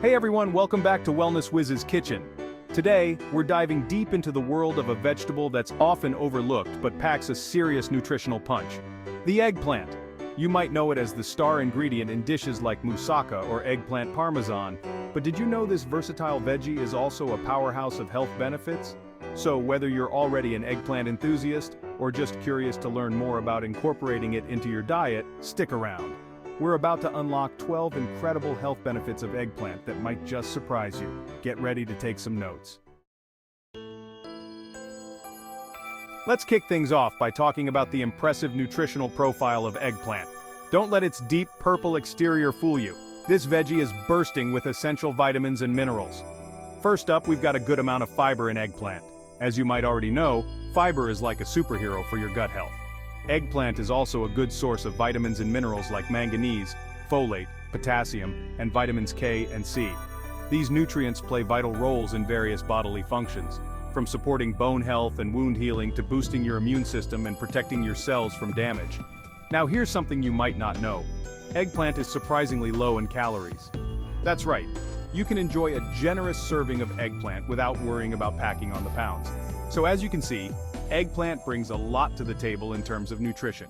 Hey everyone, welcome back to Wellness Wiz's Kitchen. Today, we're diving deep into the world of a vegetable that's often overlooked but packs a serious nutritional punch. The eggplant. You might know it as the star ingredient in dishes like moussaka or eggplant parmesan, but did you know this versatile veggie is also a powerhouse of health benefits? So whether you're already an eggplant enthusiast or just curious to learn more about incorporating it into your diet, stick around. We're about to unlock 12 incredible health benefits of eggplant that might just surprise you. Get ready to take some notes. Let's kick things off by talking about the impressive nutritional profile of eggplant. Don't let its deep purple exterior fool you. This veggie is bursting with essential vitamins and minerals. First up, we've got a good amount of fiber in eggplant. As you might already know, fiber is like a superhero for your gut health. Eggplant is also a good source of vitamins and minerals like manganese, folate, potassium, and vitamins K and C. These nutrients play vital roles in various bodily functions, from supporting bone health and wound healing to boosting your immune system and protecting your cells from damage. Now here's something you might not know. Eggplant is surprisingly low in calories. That's right, you can enjoy a generous serving of eggplant without worrying about packing on the pounds. So as you can see, eggplant brings a lot to the table in terms of nutrition.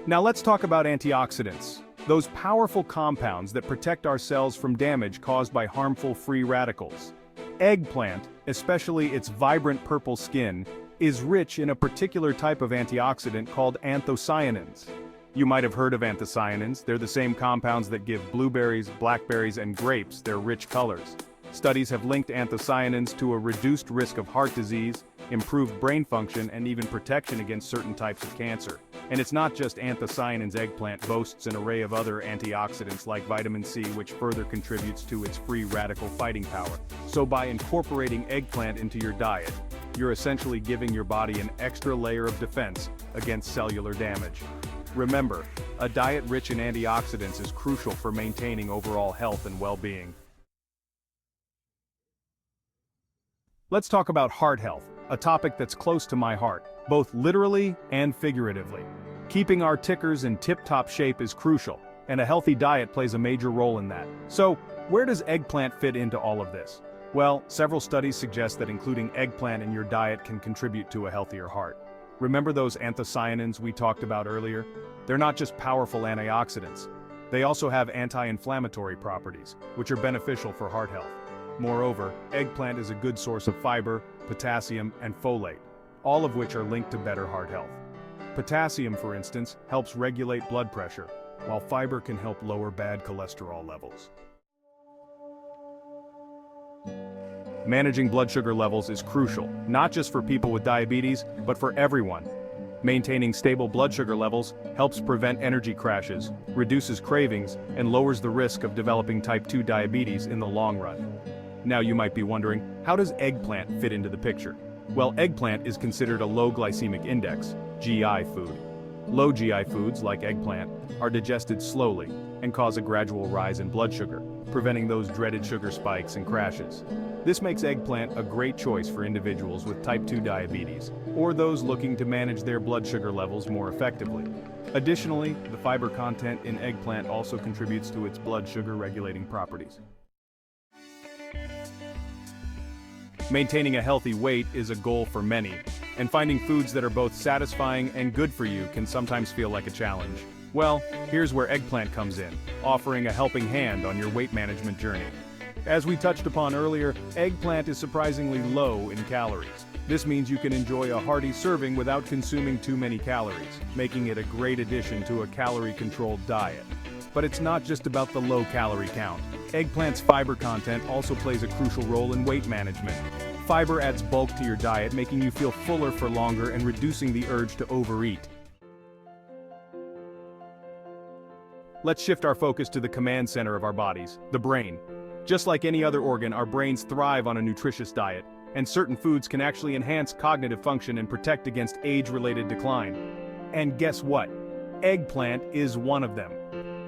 Now let's talk about antioxidants, those powerful compounds that protect our cells from damage caused by harmful free radicals. Eggplant, especially its vibrant purple skin, is rich in a particular type of antioxidant called anthocyanins. You might have heard of anthocyanins. They're the same compounds that give blueberries, blackberries, and grapes their rich colors. Studies have linked anthocyanins to a reduced risk of heart disease, improved brain function, and even protection against certain types of cancer. And it's not just anthocyanins. Eggplant boasts an array of other antioxidants like vitamin C, which further contributes to its free radical fighting power. So by incorporating eggplant into your diet, you're essentially giving your body an extra layer of defense against cellular damage. Remember, a diet rich in antioxidants is crucial for maintaining overall health and well-being. Let's talk about heart health, a topic that's close to my heart, both literally and figuratively. Keeping our tickers in tip-top shape is crucial, and a healthy diet plays a major role in that. So, where does eggplant fit into all of this? Well, several studies suggest that including eggplant in your diet can contribute to a healthier heart. Remember those anthocyanins we talked about earlier? They're not just powerful antioxidants. They also have anti-inflammatory properties, which are beneficial for heart health. Moreover, eggplant is a good source of fiber, potassium, and folate, all of which are linked to better heart health. Potassium, for instance, helps regulate blood pressure, while fiber can help lower bad cholesterol levels. Managing blood sugar levels is crucial, not just for people with diabetes, but for everyone. Maintaining stable blood sugar levels helps prevent energy crashes, reduces cravings, and lowers the risk of developing type 2 diabetes in the long run. Now you might be wondering, how does eggplant fit into the picture? Well, eggplant is considered a low glycemic index, GI food. Low GI foods, like eggplant, are digested slowly and cause a gradual rise in blood sugar, preventing those dreaded sugar spikes and crashes. This makes eggplant a great choice for individuals with type 2 diabetes, or those looking to manage their blood sugar levels more effectively. Additionally, the fiber content in eggplant also contributes to its blood sugar regulating properties. Maintaining a healthy weight is a goal for many, and finding foods that are both satisfying and good for you can sometimes feel like a challenge. Well, here's where eggplant comes in, offering a helping hand on your weight management journey. As we touched upon earlier, eggplant is surprisingly low in calories. This means you can enjoy a hearty serving without consuming too many calories, making it a great addition to a calorie-controlled diet. But it's not just about the low calorie count. Eggplant's fiber content also plays a crucial role in weight management. Fiber adds bulk to your diet, making you feel fuller for longer and reducing the urge to overeat. Let's shift our focus to the command center of our bodies, the brain. Just like any other organ, our brains thrive on a nutritious diet, and certain foods can actually enhance cognitive function and protect against age-related decline. And guess what? Eggplant is one of them.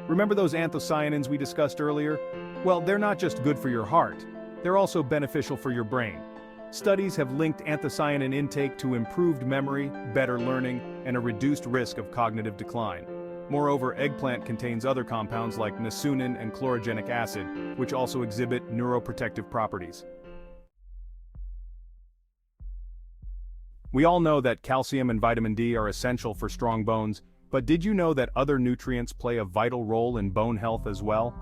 Remember those anthocyanins we discussed earlier? Well, they're not just good for your heart, they're also beneficial for your brain. Studies have linked anthocyanin intake to improved memory, better learning, and a reduced risk of cognitive decline. Moreover, eggplant contains other compounds like niacin and chlorogenic acid, which also exhibit neuroprotective properties. We all know that calcium and vitamin D are essential for strong bones, but did you know that other nutrients play a vital role in bone health as well?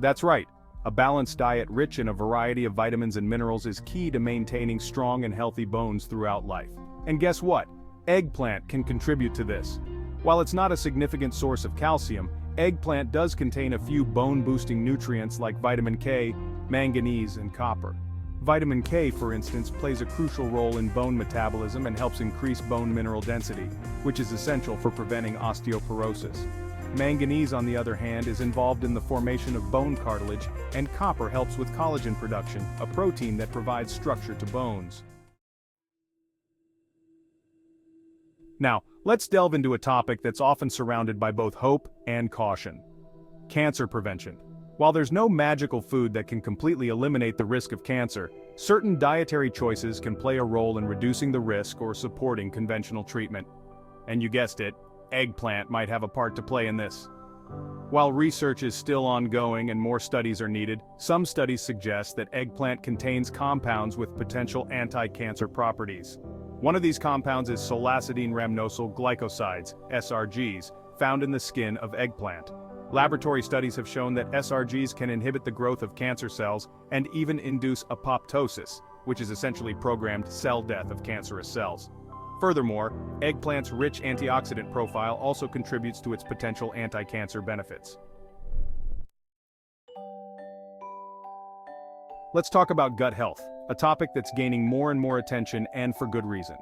That's right. A balanced diet rich in a variety of vitamins and minerals is key to maintaining strong and healthy bones throughout life. And guess what? Eggplant can contribute to this. While it's not a significant source of calcium, eggplant does contain a few bone-boosting nutrients like vitamin K, manganese, and copper. Vitamin K, for instance, plays a crucial role in bone metabolism and helps increase bone mineral density, which is essential for preventing osteoporosis. Manganese, on the other hand, is involved in the formation of bone cartilage, and copper helps with collagen production, a protein that provides structure to bones. Now, let's delve into a topic that's often surrounded by both hope and caution: cancer prevention. While there's no magical food that can completely eliminate the risk of cancer, certain dietary choices can play a role in reducing the risk or supporting conventional treatment. And you guessed it, eggplant might have a part to play in this. While research is still ongoing and more studies are needed, some studies suggest that eggplant contains compounds with potential anti-cancer properties. One of these compounds is solacidine rhamnosyl glycosides, SRGs, found in the skin of eggplant. Laboratory studies have shown that SRGs can inhibit the growth of cancer cells and even induce apoptosis, which is essentially programmed cell death of cancerous cells. Furthermore, eggplant's rich antioxidant profile also contributes to its potential anti-cancer benefits. Let's talk about gut health, a topic that's gaining more and more attention, and for good reason.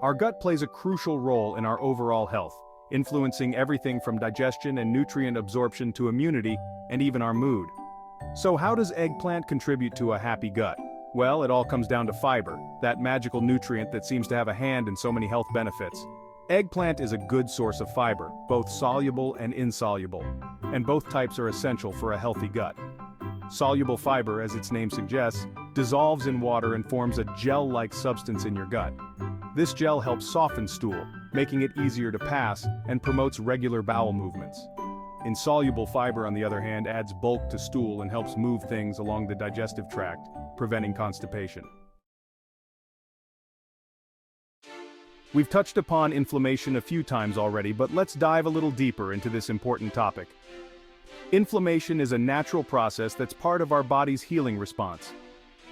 Our gut plays a crucial role in our overall health, influencing everything from digestion and nutrient absorption to immunity, and even our mood. So how does eggplant contribute to a happy gut? Well, it all comes down to fiber, that magical nutrient that seems to have a hand in so many health benefits. Eggplant is a good source of fiber, both soluble and insoluble, and both types are essential for a healthy gut. Soluble fiber, as its name suggests, dissolves in water and forms a gel-like substance in your gut. This gel helps soften stool, making it easier to pass, and promotes regular bowel movements. Insoluble fiber, on the other hand, adds bulk to stool and helps move things along the digestive tract, preventing constipation. We've touched upon inflammation a few times already, but let's dive a little deeper into this important topic. Inflammation is a natural process that's part of our body's healing response.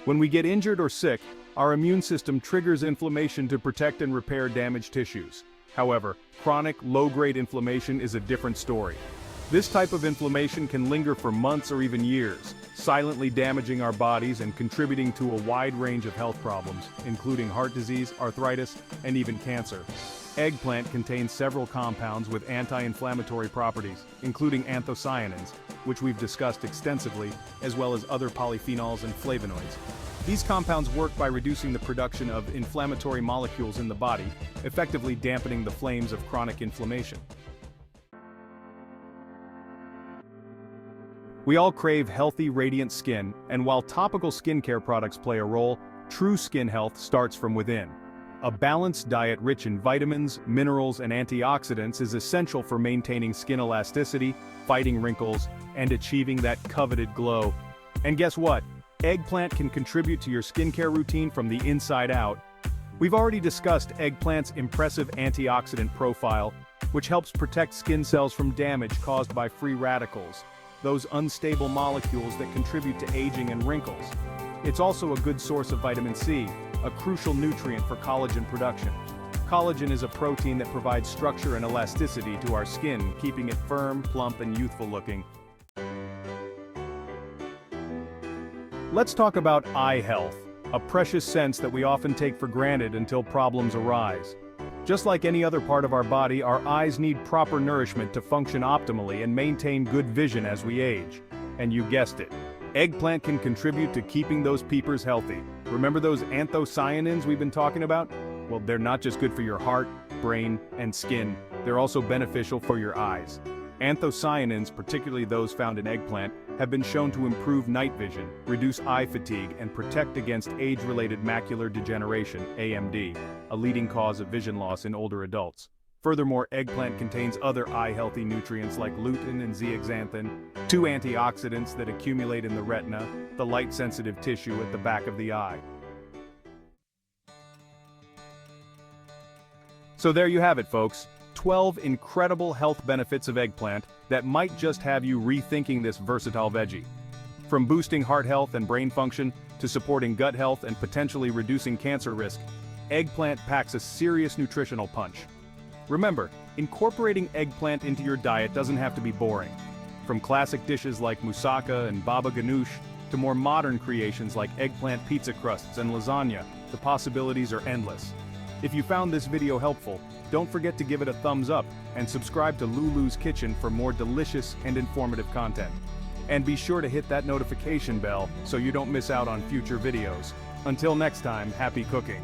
When we get injured or sick, our immune system triggers inflammation to protect and repair damaged tissues. However, chronic, low-grade inflammation is a different story. This type of inflammation can linger for months or even years, silently damaging our bodies and contributing to a wide range of health problems, including heart disease, arthritis, and even cancer. Eggplant contains several compounds with anti-inflammatory properties, including anthocyanins, which we've discussed extensively, as well as other polyphenols and flavonoids. These compounds work by reducing the production of inflammatory molecules in the body, effectively dampening the flames of chronic inflammation. We all crave healthy, radiant skin, and while topical skincare products play a role, true skin health starts from within. A balanced diet rich in vitamins, minerals, and antioxidants is essential for maintaining skin elasticity, fighting wrinkles, and achieving that coveted glow. And guess what? Eggplant can contribute to your skincare routine from the inside out. We've already discussed eggplant's impressive antioxidant profile, which helps protect skin cells from damage caused by free radicals, those unstable molecules that contribute to aging and wrinkles. It's also a good source of vitamin C, a crucial nutrient for collagen production. Collagen is a protein that provides structure and elasticity to our skin, keeping it firm, plump, and youthful looking. Let's talk about eye health, a precious sense that we often take for granted until problems arise. Just like any other part of our body, our eyes need proper nourishment to function optimally and maintain good vision as we age. And you guessed it, eggplant can contribute to keeping those peepers healthy. Remember those anthocyanins we've been talking about? Well, they're not just good for your heart, brain, and skin, they're also beneficial for your eyes. Anthocyanins, particularly those found in eggplant, have been shown to improve night vision, reduce eye fatigue, and protect against age-related macular degeneration, AMD, a leading cause of vision loss in older adults. Furthermore, eggplant contains other eye-healthy nutrients like lutein and zeaxanthin, two antioxidants that accumulate in the retina, the light-sensitive tissue at the back of the eye. So there you have it, folks. 12 incredible health benefits of eggplant that might just have you rethinking this versatile veggie. From boosting heart health and brain function, to supporting gut health and potentially reducing cancer risk, eggplant packs a serious nutritional punch. Remember, incorporating eggplant into your diet doesn't have to be boring. From classic dishes like moussaka and baba ganoush, to more modern creations like eggplant pizza crusts and lasagna, the possibilities are endless. If you found this video helpful, don't forget to give it a thumbs up and subscribe to Lulu's Kitchen for more delicious and informative content. And be sure to hit that notification bell so you don't miss out on future videos. Until next time, happy cooking!